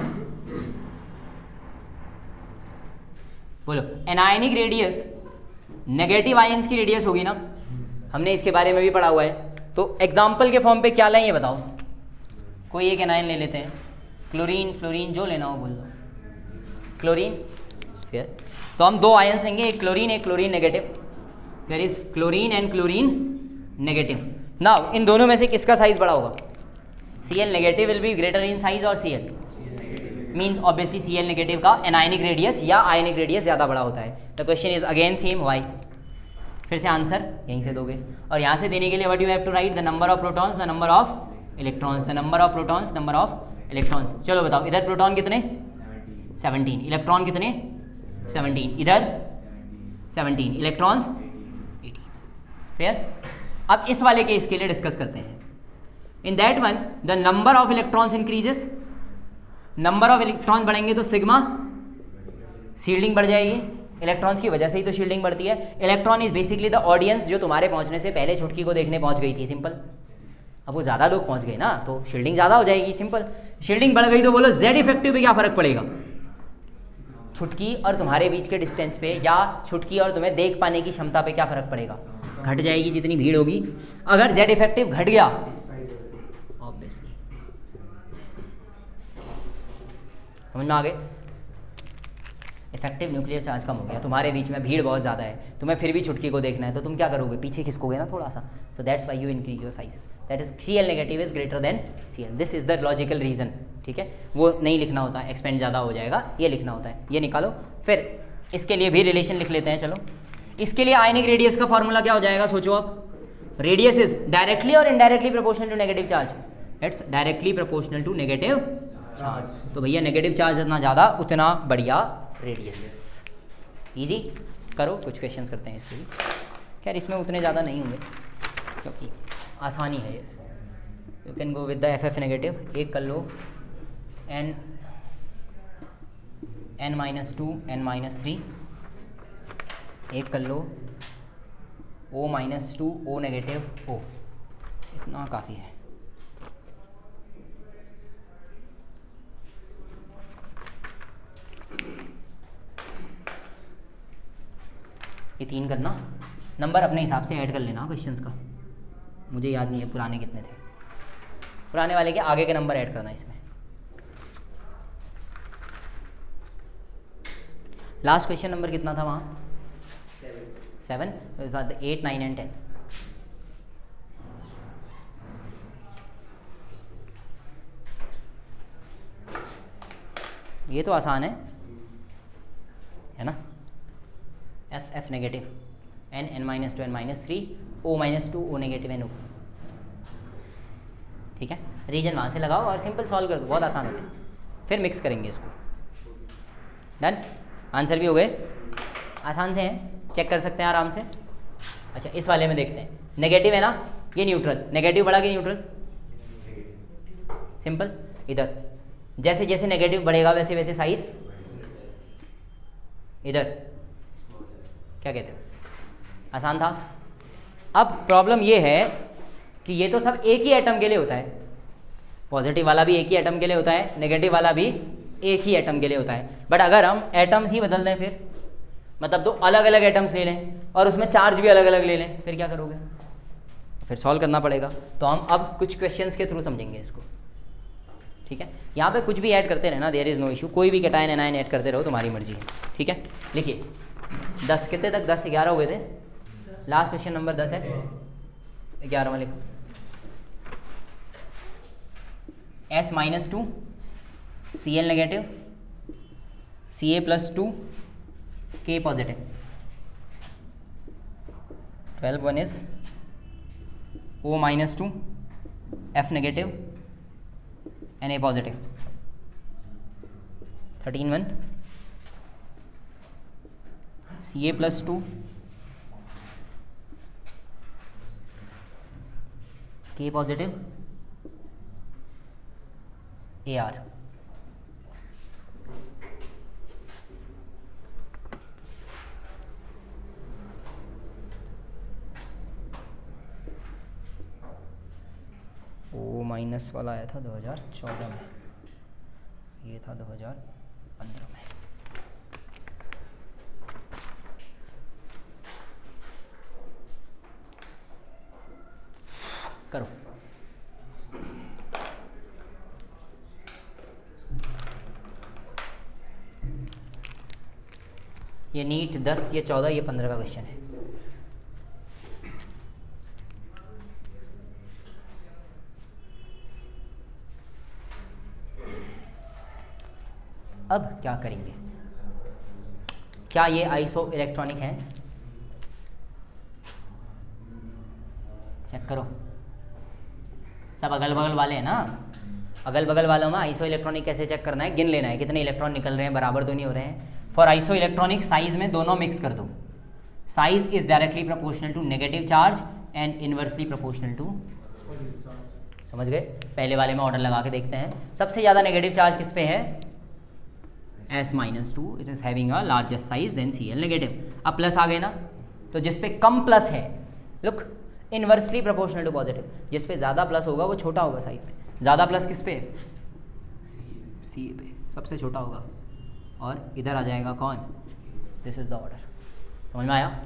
बोलो, एनायनिक रेडियस नेगेटिव आयंस की रेडियस होगी ना, हमने इसके बारे में भी पढ़ा हुआ है। तो एग्जाम्पल के फॉर्म पे क्या लाएं ये बताओ। कोई एक एनायन ले लेते हैं, क्लोरीन, फ्लोरीन, जो लेना हो बोल दो। क्लोरीन, फिर तो हम दो आयंस लेंगे, एक chlorine negative. There is chlorine and chlorine negative. Now इन दोनों में से किसका साइज बड़ा होगा? Cl negative will be greater in size और Cl means obviously Cl negative का एनायनिक रेडियस या आयनिक रेडियस ज़्यादा बड़ा होता है। The question is again same, why. फिर से आंसर यहीं से दोगे, और यहाँ से देने के लिए what you have to write? The number of protons, the number of electrons, the number of protons, number of electrons. चलो बताओ, इधर प्रोटॉन कितने? 17, इलेक्ट्रॉन कितने? 17, इधर 17, इलेक्ट्रॉन्स 18। फिर अब इस वाले केस के लिए डिस्कस करते हैं। In that one the number of electrons increases, number of electron बढ़ेंगे तो सिग्मा शील्डिंग बढ़ जाएगी, इलेक्ट्रॉन्स की वजह से ही तो शील्डिंग बढ़ती है। Electron is basically the audience जो तुम्हारे पहुंचने से पहले छुटकी को देखने पहुंच गई थी, सिंपल। अब वो ज़्यादा लोग पहुंच गए ना तो शील्डिंग ज़्यादा हो जाएगी, सिंपल। शील्डिंग बढ़ गई तो बोलो जेड इफेक्टिव पे क्या फ़र्क पड़ेगा, छुटकी और तुम्हारे बीच के डिस्टेंस पे या छुटकी और तुम्हें देख पाने की क्षमता पे क्या फ़र्क पड़ेगा, घट जाएगी जितनी भीड़ होगी। अगर जेड इफेक्टिव घट गया ऑब्वियसली, समझ में आ गए, इफेक्टिव न्यूक्लियर चार्ज कम हो गया, तुम्हारे बीच में भीड़ बहुत ज़्यादा है, तुम्हें फिर भी छुटकी को देखना है तो तुम क्या करोगे, पीछे खिसकोगे ना थोड़ा सा। So that's why you increase your sizes, that is Cl negative is greater than Cl, this is the logical reason. ठीक है, वो नहीं लिखना होता है, एक्सपेंड ज़्यादा हो जाएगा, ये लिखना होता है, ये निकालो। फिर इसके लिए भी रिलेशन लिख लेते हैं, चलो। इसके लिए आयनिक रेडियस का फॉर्मूला क्या हो जाएगा, सोचो आप। रेडियस इज डायरेक्टली और indirectly proportional to negative charge, it's directly proportional to negative charge. तो भैया नेगेटिव चार्ज जितना ज़्यादा उतना बढ़िया रेडियस। इजी करो, कुछ क्वेश्चंस करते हैं इसके लिए। खैर इसमें उतने ज़्यादा नहीं होंगे क्योंकि आसानी है ये। You can go with the F negative, एक कर लो n -2 n -3, एक कर लो O -2 O नेगेटिव O, इतना काफ़ी है। ये 3 करना, नंबर अपने हिसाब से ऐड कर लेना क्वेश्चंस का, मुझे याद नहीं है पुराने कितने थे, पुराने वाले के आगे के नंबर ऐड करना इसमें। लास्ट क्वेश्चन नंबर कितना था वहाँ, 7, 8, 9 एंड 10। ये तो आसान है ना, F negative n -2 n -3 O -2 O negative n O। ठीक है, रीजन वहाँ से लगाओ और सिंपल सॉल्व कर दो, बहुत आसान होते हैं। फिर मिक्स करेंगे इसको, डन। आंसर भी हो गए, आसान से हैं, चेक कर सकते हैं आराम से। अच्छा इस वाले में देखते हैं, नेगेटिव है ना, ये न्यूट्रल, नेगेटिव बढ़ा कि न्यूट्रल, सिंपल। इधर जैसे जैसे नेगेटिव बढ़ेगा वैसे वैसे साइज, इधर क्या कहते हो, आसान था। अब प्रॉब्लम ये है कि ये तो सब एक ही एटम के लिए होता है, पॉजिटिव वाला भी एक ही एटम के लिए होता है, नेगेटिव वाला भी एक ही एटम के लिए होता है। बट अगर हम एटम्स ही बदल दें, फिर मतलब 2 अलग अलग एटम्स ले लें और उसमें चार्ज भी अलग अलग ले लें, फिर क्या करोगे, फिर सॉल्व करना पड़ेगा। तो हम अब कुछ क्वेश्चंस के थ्रू समझेंगे इसको। ठीक है, यहाँ पे कुछ भी ऐड करते रहना, देयर इज़ नो इशू, कोई भी कैटायन एनायन ऐड करते रहो, तुम्हारी मर्जी है। ठीक है, लिखिए 10 कितने तक, 10 11 हो गए थे, लास्ट क्वेश्चन नंबर 10 है, 11वां लिखो। S -2 Cl negative Ca +2 K positive, 12 1 is O -2 F negative Na positive, 13 1 Ca +2 K positive Ar। O minus वाला आया था 2014 में, ये था 2015 में। करो, ये नीट 10, ये 14, ये 15 का क्वेश्चन है। अब क्या करेंगे, क्या ये आइसो इलेक्ट्रॉनिक है, चेक करो। सब अगल बगल वाले हैं ना, अगल बगल वालों में आइसो इलेक्ट्रॉनिक कैसे चेक करना है, गिन लेना है कितने इलेक्ट्रॉन निकल रहे हैं, बराबर तो नहीं हो रहे हैं। फॉर आइसो इलेक्ट्रॉनिक साइज में दोनों मिक्स कर दो, size is directly proportional to negative charge and inversely proportional to, समझ गए? पहले वाले में ऑर्डर लगा के देखते हैं। सबसे ज़्यादा नेगेटिव चार्ज किस पे है? S-2, it is having a largest size than Cl negative. अब प्लस आ गए ना, तो जिस पे कम प्लस है, look, inversely proportional to positive, जिस पे ज़्यादा प्लस होगा वो छोटा होगा साइज में। ज़्यादा प्लस किस पे? Ca पे, सबसे छोटा होगा, और इधर आ जाएगा कौन? This is the order. समझ में आया?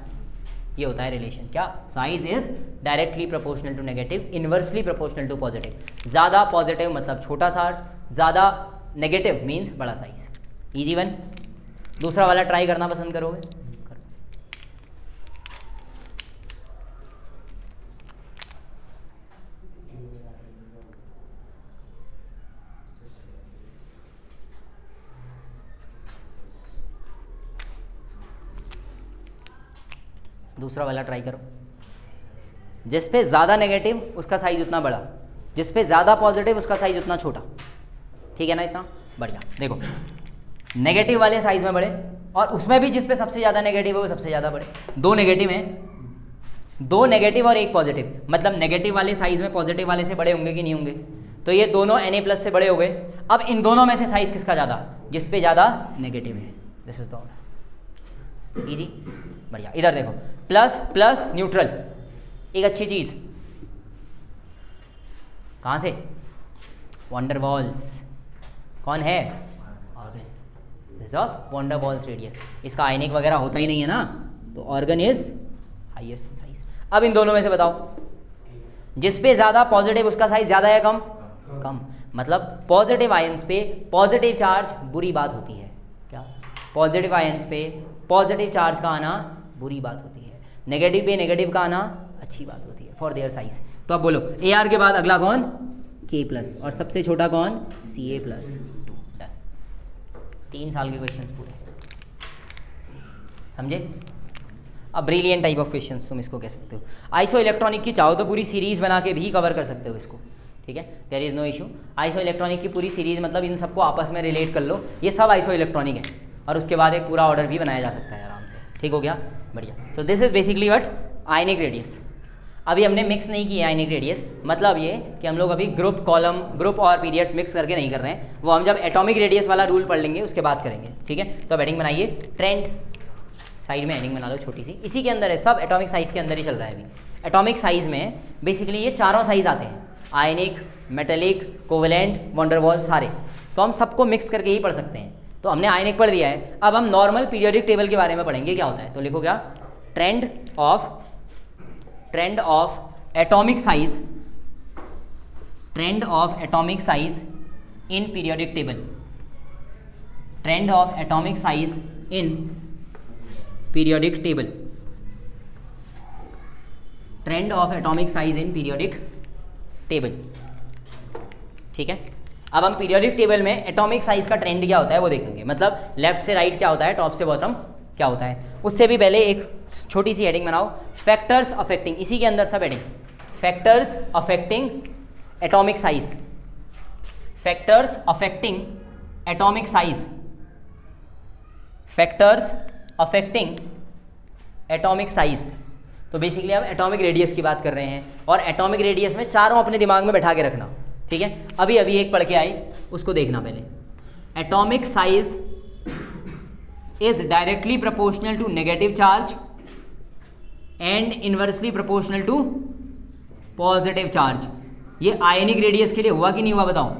ये होता है रिलेशन। क्या? Size is directly proportional to negative, inversely proportional to positive. ज़्यादा पॉजिटिव मतलब छोटा चार्ज, ज़्यादा नेगेटिव मीन्स बड़ा साइज। Easy one. दूसरा वाला ट्राई करना पसंद करोगे? करो। दूसरा वाला ट्राई करो। जिस पे ज़्यादा नेगेटिव उसका साइज उतना बड़ा, जिस पे ज़्यादा पॉजिटिव उसका साइज उतना छोटा। ठीक है ना? इतना बढ़िया। देखो, नेगेटिव वाले साइज में बड़े, और उसमें भी जिस पे सबसे ज़्यादा नेगेटिव है वो सबसे ज़्यादा बड़े। दो नेगेटिव हैं, दो नेगेटिव और एक पॉजिटिव, मतलब नेगेटिव वाले साइज में पॉजिटिव वाले से बड़े होंगे कि नहीं होंगे? तो ये दोनों Na+ से बड़े हो गए। अब इन दोनों में से साइज किसका ज़्यादा? जिस पे ज़्यादा नेगेटिव है। This is the order. Easy, बढ़िया। इधर देखो, प्लस प्लस न्यूट्रल, एक अच्छी चीज़। कहाँ से? Van der Waals. कौन है? Argon of van der Waals radius. इसका आयनिक वगैरह होता ही नहीं है ना, तो argon is highest in size. अब इन दोनों में से बताओ, जिस पे ज़्यादा पॉजिटिव उसका साइज ज़्यादा है कम? कम। मतलब पॉजिटिव आयंस पे पॉजिटिव चार्ज बुरी बात होती है। क्या? पॉजिटिव आयंस पे पॉजिटिव चार्ज का आना बुरी बात होती है, नेगेटिव पे नेगेटिव का आना अच्छी बात होती है फॉर देयर साइज। तो अब बोलो, Ar के बाद अगला कौन? K+, और सबसे छोटा कौन? Ca+। 3 साल के क्वेश्चंस पूरे, समझे? अब ब्रिलियंट टाइप ऑफ क्वेश्चंस तुम इसको कह सकते हो। आइसो इलेक्ट्रॉनिक की चाहो तो पूरी सीरीज बना के भी कवर कर सकते हो इसको। ठीक है, there is no issue. Isoelectronic की पूरी सीरीज, मतलब इन सबको आपस में रिलेट कर लो, ये सब आइसो इलेक्ट्रॉनिक है, और उसके बाद एक पूरा ऑर्डर भी बनाया जा सकता है आराम से। ठीक हो गया? बढ़िया। So this is basically what? Ionic radius. अभी हमने मिक्स नहीं किया आयनिक रेडियस, मतलब ये कि हम लोग अभी ग्रुप, कॉलम, ग्रुप और पीरियड्स मिक्स करके नहीं कर रहे हैं, वो हम जब एटॉमिक रेडियस वाला रूल पढ़ लेंगे उसके बाद करेंगे। ठीक है, तो अब हेडिंग बनाइए, ट्रेंड, साइड में हेडिंग बना लो छोटी सी, इसी के अंदर है, सब एटॉमिक साइज के अंदर ही चल रहा है अभी। एटॉमिक साइज में बेसिकली ये चारों साइज आते हैं, ionic, metallic, covalent, van der Waals, सारे। तो हम सबको मिक्स करके ही पढ़ सकते हैं। तो हमने आयनिक पढ़ दिया है, अब हम नॉर्मल पीरियोडिक टेबल के बारे में पढ़ेंगे क्या होता है। तो लिखो क्या? Trend of atomic size, trend of atomic size in periodic table, trend of atomic size in periodic table, trend of atomic size in periodic table. ठीक है, अब हम पीरियोडिक टेबल में एटॉमिक साइज का ट्रेंड क्या होता है वो देखेंगे, मतलब लेफ्ट से राइट क्या होता है, टॉप से बॉटम क्या होता है। उससे भी पहले एक छोटी सी हेडिंग बनाओ, फैक्टर्स अफेक्टिंग, इसी के अंदर सब heading, factors affecting atomic size, factors affecting atomic size, factors affecting atomic size. तो बेसिकली हम एटॉमिक रेडियस की बात कर रहे हैं, और एटॉमिक रेडियस में चारों अपने दिमाग में बैठा के रखना। ठीक है, अभी अभी एक पढ़ के आए, उसको देखना पहले। Atomic size is directly proportional to negative charge and inversely proportional to positive charge. ये आयनिक रेडियस के लिए हुआ कि नहीं हुआ बताओ?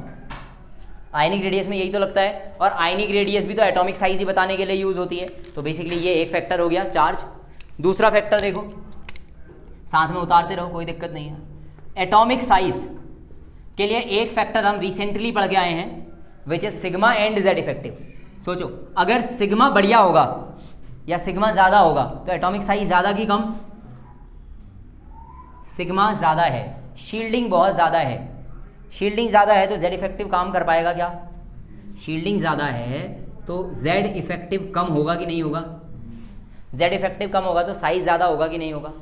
आयनिक रेडियस में यही तो लगता है, और आयनिक रेडियस भी तो एटॉमिक साइज ही बताने के लिए यूज होती है। तो बेसिकली ये एक फैक्टर हो गया, चार्ज। दूसरा फैक्टर देखो, साथ में उतारते रहो, कोई दिक्कत नहीं है। एटॉमिक साइज के लिए एक फैक्टर हम रिसेंटली पढ़ के आए हैं, which is sigma and Z effective. सोचो, अगर सिग्मा बढ़िया होगा या सिग्मा ज़्यादा होगा तो एटॉमिक साइज ज़्यादा की कम? सिग्मा ज़्यादा है, शील्डिंग बहुत ज़्यादा है, शील्डिंग ज़्यादा है तो जेड इफेक्टिव काम कर पाएगा क्या? शील्डिंग ज़्यादा है तो जेड इफेक्टिव कम होगा कि नहीं होगा? जेड इफेक्टिव कम होगा तो साइज ज़्यादा होगा कि नहीं होगा?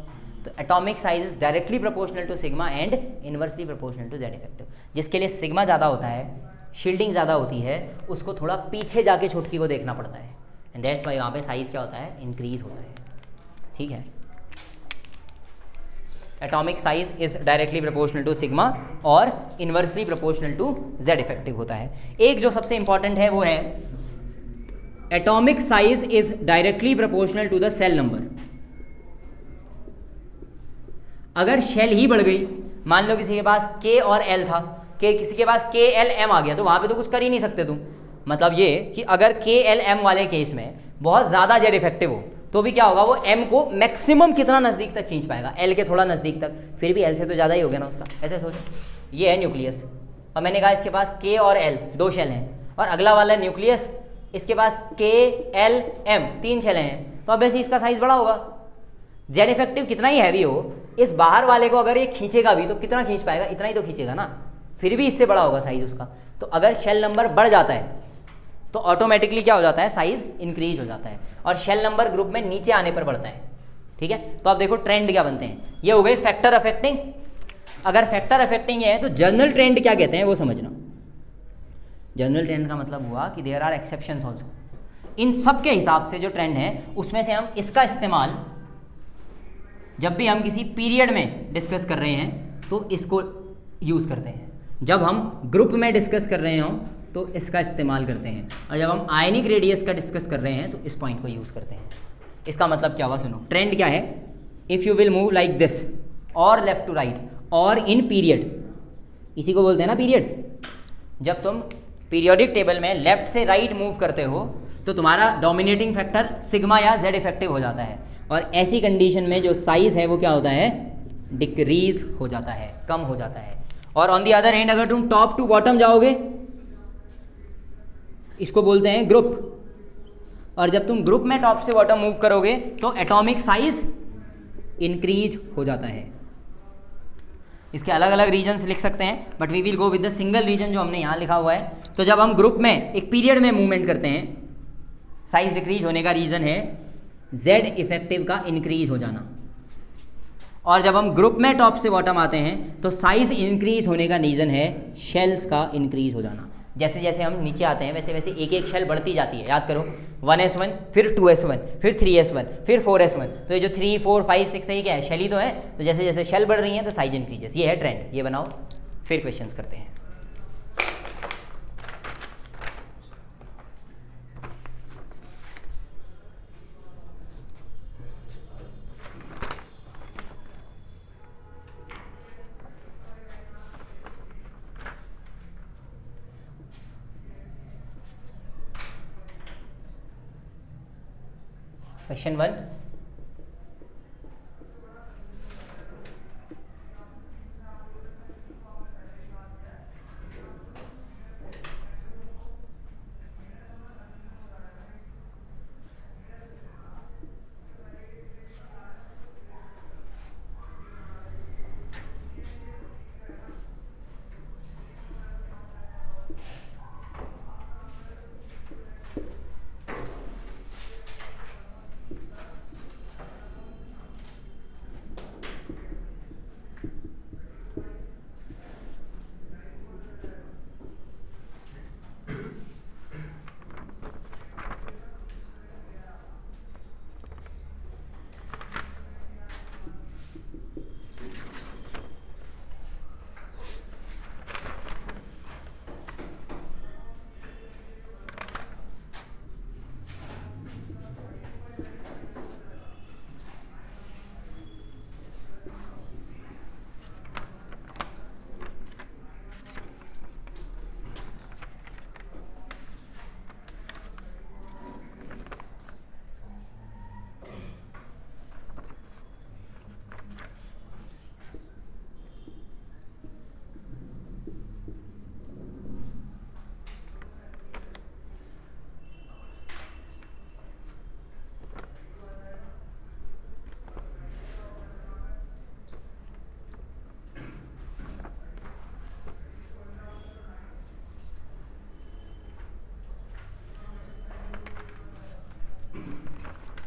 तो atomic size is directly proportional to sigma and inversely proportional to Z effective. जिसके लिए सिग्मा ज़्यादा होता है, शील्डिंग ज़्यादा होती है, उसको थोड़ा पीछे जाके छुटकी को देखना पड़ता है, एंड दैट्स वाई यहाँ पे साइज क्या होता है, इंक्रीज होता है। ठीक है, atomic size is directly proportional to sigma और inversely proportional to Z effective होता है। एक जो सबसे इंपॉर्टेंट है वो है atomic size is directly proportional to the shell number. अगर शेल ही बढ़ गई, मान लो किसी के पास K और L था, किसी के पास KLM आ गया, तो वहां पे तो कुछ कर ही नहीं सकते तुम। मतलब ये कि अगर KLM वाले केस में बहुत ज़्यादा जेड इफेक्टिव हो तो भी क्या होगा, वो M को मैक्सिमम कितना नज़दीक तक खींच पाएगा, L के थोड़ा नज़दीक तक, फिर भी L से तो ज़्यादा ही हो गया ना उसका। ऐसे सोचो, ये है न्यूक्लियस और मैंने कहा इसके पास K और L 2 शेल हैं, और अगला वाला न्यूक्लियस इसके पास KLM 3 शेल हैं, तो अब वैसे इसका साइज़ बड़ा होगा। जेड इफेक्टिव कितना ही हैवी हो, इस बाहर वाले को अगर ये खींचेगा भी तो कितना खींच पाएगा, इतना ही तो खींचेगा ना, फिर भी इससे बड़ा होगा साइज उसका। तो अगर शेल नंबर बढ़ जाता है तो ऑटोमेटिकली क्या हो जाता है, साइज इंक्रीज हो जाता है, और शेल नंबर ग्रुप में नीचे आने पर बढ़ता है। ठीक है, तो आप देखो ट्रेंड क्या बनते हैं, ये हो गए फैक्टर अफेक्टिंग। अगर फैक्टर अफेक्टिंग है तो जनरल ट्रेंड क्या कहते हैं वो समझना। जनरल ट्रेंड का मतलब हुआ कि देयर आर एक्सेप्शंस ऑल्सो। इन सब के हिसाब से जो ट्रेंड है उसमें से हम इसका इस्तेमाल जब भी हम किसी पीरियड में डिस्कस कर रहे हैं तो इसको यूज़ करते हैं, जब हम ग्रुप में डिस्कस कर रहे हों तो इसका इस्तेमाल करते हैं, और जब हम आयनिक रेडियस का डिस्कस कर रहे हैं तो इस पॉइंट को यूज़ करते हैं। इसका मतलब क्या हुआ, सुनो। ट्रेंड क्या है, if you will move like this और लेफ्ट टू राइट और इन पीरियड, इसी को बोलते हैं ना पीरियड। जब तुम पीरियोडिक टेबल में लेफ्ट से राइट मूव करते हो तो तुम्हारा डोमिनेटिंग फैक्टर सिग्मा या जेड इफेक्टिव हो जाता है, और ऐसी कंडीशन में जो साइज है वो क्या होता है, डिक्रीज हो जाता है, कम हो जाता है। और ऑन दी अदर हैंड अगर तुम टॉप टू बॉटम जाओगे, इसको बोलते हैं ग्रुप, और जब तुम ग्रुप में टॉप से बॉटम मूव करोगे तो एटॉमिक साइज इंक्रीज हो जाता है। इसके अलग अलग रीजन्स लिख सकते हैं, but we will go with the single reason जो हमने यहाँ लिखा हुआ है। तो जब हम ग्रुप में एक पीरियड में मूवमेंट करते हैं, साइज डिक्रीज होने का रीज़न है जेड इफेक्टिव का इंक्रीज हो जाना, और जब हम ग्रुप में टॉप से बॉटम आते हैं तो साइज इंक्रीज होने का रीज़न है शेल्स का इंक्रीज हो जाना। जैसे जैसे हम नीचे आते हैं वैसे वैसे एक एक शेल बढ़ती जाती है। याद करो 1s1 फिर 2s1 फिर 3s1 फिर 4s1, तो ये जो 3 4 5 6 है, क्या है, शेल ही तो है। तो जैसे जैसे शेल बढ़ रही हैं तो साइज इंक्रीजेस, ये है ट्रेंड। ये बनाओ, फिर क्वेश्चंस करते हैं। क्वेश्चन 1,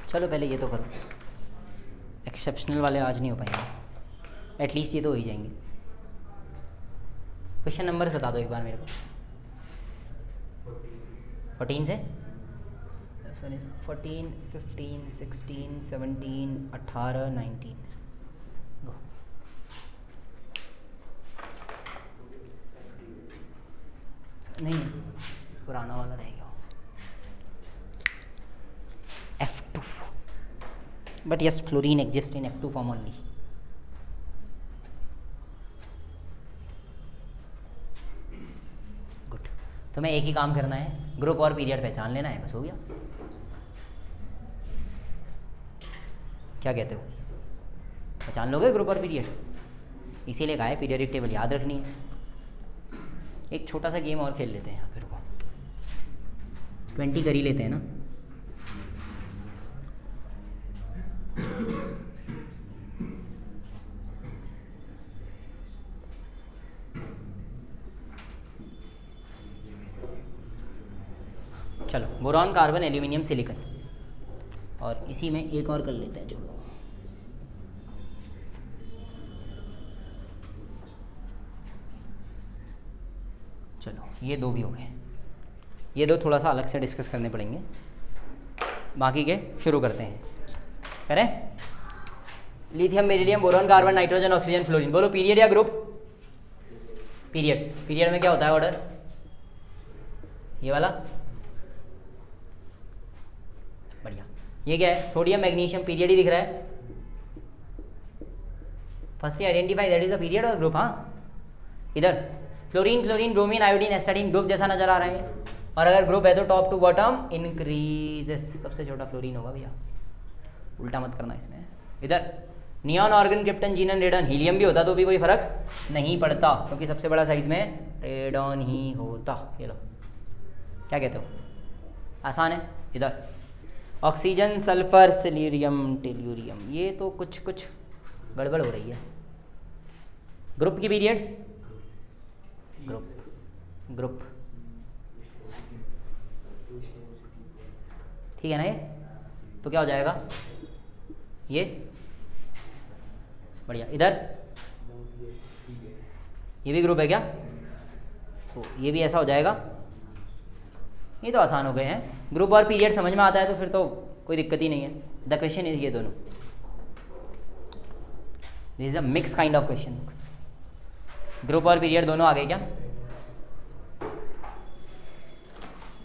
चलो पहले ये तो करो। एक्सेप्शनल वाले आज नहीं हो पाएंगे, एटलीस्ट ये तो हो ही जाएंगे। क्वेश्चन नंबर बता दो एक बार मेरे को। 14 से 14 15 16 17 18 19 गो। नहीं, पुराना वाला रह गया F2, but yes fluorine exist in F2 form only. Good, तुम्हें एक ही काम करना है, ग्रुप और पीरियड पहचान लेना है, बस हो गया। क्या कहते हो, पहचान लोगे ग्रुप और पीरियड? इसीलिए कहा है पीरियडिक टेबल याद रखनी है। एक छोटा सा गेम और खेल लेते हैं, फिर को 20 कर ही लेते हैं ना। चलो, बोरॉन, कार्बन, एल्यूमिनियम, सिलिकॉन, और इसी में एक और कर लेते हैं। चलो ये दो भी हो गए, ये दो थोड़ा सा अलग से डिस्कस करने पड़ेंगे, बाकी के शुरू करते हैं। करें, lithium, beryllium, boron, carbon, nitrogen, oxygen, fluorine. बोलो पीरियड या ग्रुप? पीरियड। पीरियड में क्या होता है ऑर्डर? ये वाला, बढ़िया। ये क्या है? सोडियम, मैग्नीशियम, पीरियड ही दिख रहा है। Firstly identify that is the period और ग्रुप। हाँ, इधर fluorine, chlorine, bromine, iodine, astatine group जैसा नजर आ रहा है, और अगर ग्रुप है तो टॉप टू बॉटम इंक्रीजेस। सबसे छोटा फ्लोरीन होगा भैया, उल्टा मत करना इसमें। इधर neon, argon, krypton, xenon, radon, helium भी होता तो भी कोई फर्क नहीं पड़ता, क्योंकि सबसे बड़ा साइज में रेडॉन ही होता। ये लो, क्या कहते हो, आसान है। इधर ऑक्सीजन, सल्फर, सिलीरियम, टेल्यूरियम, ये तो कुछ कुछ गड़बड़ हो रही है। ग्रुप की पीरियड, ग्रुप ग्रुप ठीक है ना? ये तो क्या हो जाएगा, ये बढ़िया। इधर ये भी ग्रुप है क्या? तो ये भी ऐसा हो जाएगा। ये तो आसान हो गए हैं। ग्रुप और पीरियड समझ में आता है तो फिर तो कोई दिक्कत ही नहीं है। द क्वेश्चन इज ये दोनों, this is a mix kind of question. Group और पीरियड दोनों आ गए क्या?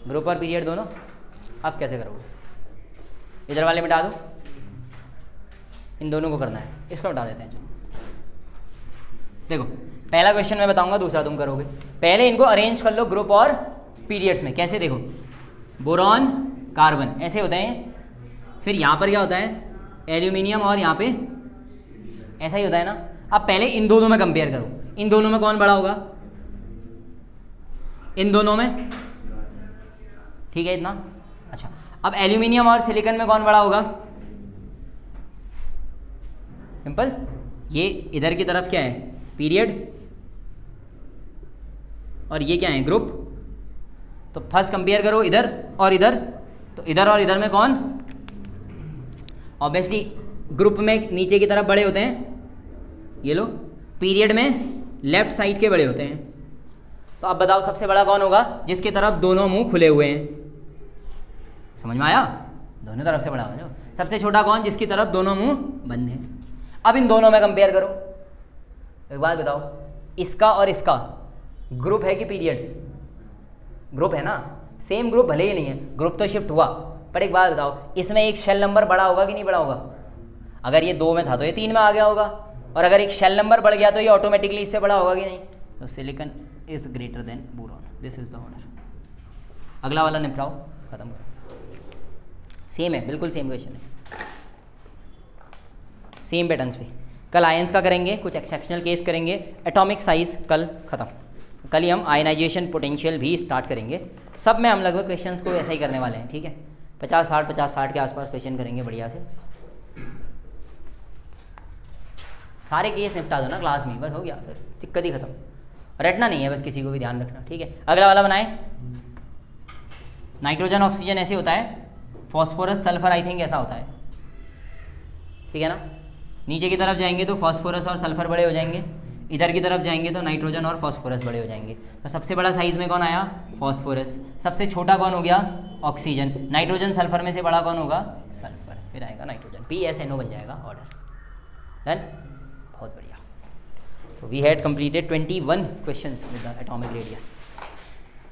ग्रुप और पीरियड दोनों। अब कैसे करोगे? इधर वाले मिटा दो, इन दोनों को करना है, इसको मिटा देते हैं। चलो देखो, पहला क्वेश्चन मैं बताऊंगा, दूसरा तुम करोगे। पहले इनको अरेंज कर लो ग्रुप और पीरियड्स में। कैसे? देखो, बोरॉन, कार्बन ऐसे होते हैं, फिर यहाँ पर क्या होता है, एल्यूमिनियम, और यहाँ पे ऐसा ही होता है ना। अब पहले इन दोनों में कंपेयर करो, इन दोनों में कौन बड़ा होगा? इन दोनों में, ठीक है, इतना। अच्छा, अब एल्यूमिनियम और सिलिकॉन में कौन बड़ा होगा? सिंपल, ये इधर की तरफ क्या है, पीरियड, और ये क्या है, ग्रुप। तो फर्स्ट कंपेयर करो इधर और इधर, तो इधर और इधर में कौन? ऑब्वियसली ग्रुप में नीचे की तरफ बड़े होते हैं, ये लो। पीरियड में लेफ्ट साइड के बड़े होते हैं। तो अब बताओ सबसे बड़ा कौन होगा? जिसकी तरफ दोनों मुंह खुले हुए हैं। समझ में आया? दोनों तरफ से बड़ा होगा। जो सबसे छोटा कौन? जिसकी तरफ दोनों मुंह बंद हैं। अब इन दोनों में कंपेयर करो। एक बात बताओ, इसका और इसका ग्रुप है कि पीरियड? ग्रुप है ना। सेम ग्रुप भले ही नहीं है, ग्रुप तो शिफ्ट हुआ, पर एक बात बताओ, इसमें एक शेल नंबर बड़ा होगा कि नहीं बड़ा होगा? अगर ये 2 में था तो ये 3 में आ गया होगा, और अगर एक शेल नंबर बढ़ गया तो ये ऑटोमेटिकली इससे बड़ा होगा कि नहीं? तो silicon is greater then boron, this is the order. अगला वाला निपटाओ, खत्म करो। सेम है, बिल्कुल सेम क्वेश्चन है, सेम पैटर्न्स पे। कल आयंस का करेंगे, कुछ एक्सेप्शनल केस करेंगे। एटॉमिक साइज कल खत्म। कल ही हम आयनाइजेशन पोटेंशियल भी स्टार्ट करेंगे। सब में हम लगभग क्वेश्चंस को ऐसा ही करने वाले हैं, ठीक है। 50-60 के आसपास क्वेश्चन करेंगे बढ़िया से। सारे केस निपटा दो ना क्लास में, बस हो गया, फिर दिक्कत ही खत्म। रटना नहीं है बस, किसी को भी ध्यान रखना, ठीक है। अगला वाला बनाए। नाइट्रोजन, ऑक्सीजन ऐसे होता है, फॉस्फोरस, सल्फर आई थिंक ऐसा होता है, ठीक है ना। नीचे की तरफ जाएंगे तो फॉस्फोरस और सल्फर बड़े हो जाएंगे, इधर की तरफ जाएंगे तो नाइट्रोजन और फॉस्फोरस बड़े हो जाएंगे। तो सबसे बड़ा साइज में कौन आया? फॉस्फोरस। सबसे छोटा कौन हो गया? ऑक्सीजन। नाइट्रोजन सल्फर में से बड़ा कौन होगा? सल्फर। फिर आएगा नाइट्रोजन, PSNO बन जाएगा ऑर्डर। डन, बहुत बढ़िया। So we had completed 21 questions with the atomic radius.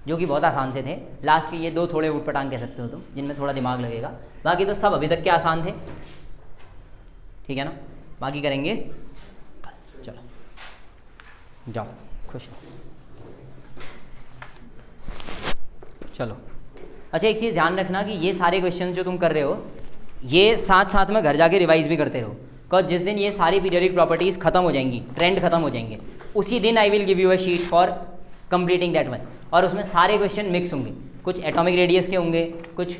जो कि बहुत आसान से थे। लास्ट के ये 2 थोड़े ऊटपटांग कह सकते हो तुम, जिनमें थोड़ा दिमाग लगेगा। बाकी तो सब अभी तक के आसान थे, ठीक है ना। बाकी करेंगे, चलो जाओ खुश रहो। चलो अच्छा, एक चीज़ ध्यान रखना कि ये सारे क्वेश्चन जो तुम कर रहे हो ये साथ साथ में घर जाके रिवाइज भी करते रहो। बिकॉज जिस दिन ये सारी पीरियडिक प्रॉपर्टीज़ खत्म हो जाएंगी, ट्रेंड खत्म हो जाएंगे, उसी दिन I will give you a sheet for completing that one. और उसमें सारे क्वेश्चन मिक्स होंगे, कुछ एटॉमिक रेडियस के होंगे, कुछ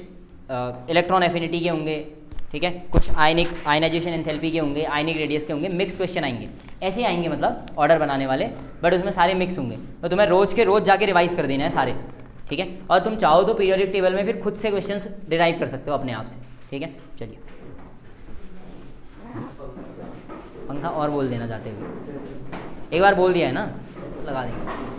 इलेक्ट्रॉन एफिनिटी के होंगे, ठीक है, कुछ आयनाइजेशन एंथैल्पी के होंगे, आयनिक रेडियस के होंगे, मिक्स क्वेश्चन आएंगे। ऐसे आएंगे मतलब ऑर्डर बनाने वाले, बट उसमें सारे मिक्स होंगे। तो तुम्हें रोज़ के रोज़ जाके रिवाइज कर देना है सारे, ठीक है। और तुम चाहो तो पीरियोडिक टेबल में फिर खुद से क्वेश्चंस डिराइव कर सकते हो अपने आप से, ठीक है। चलिए पंखा और बोल देना चाहते हुए, एक बार बोल दिया है ना, लगा देंगे।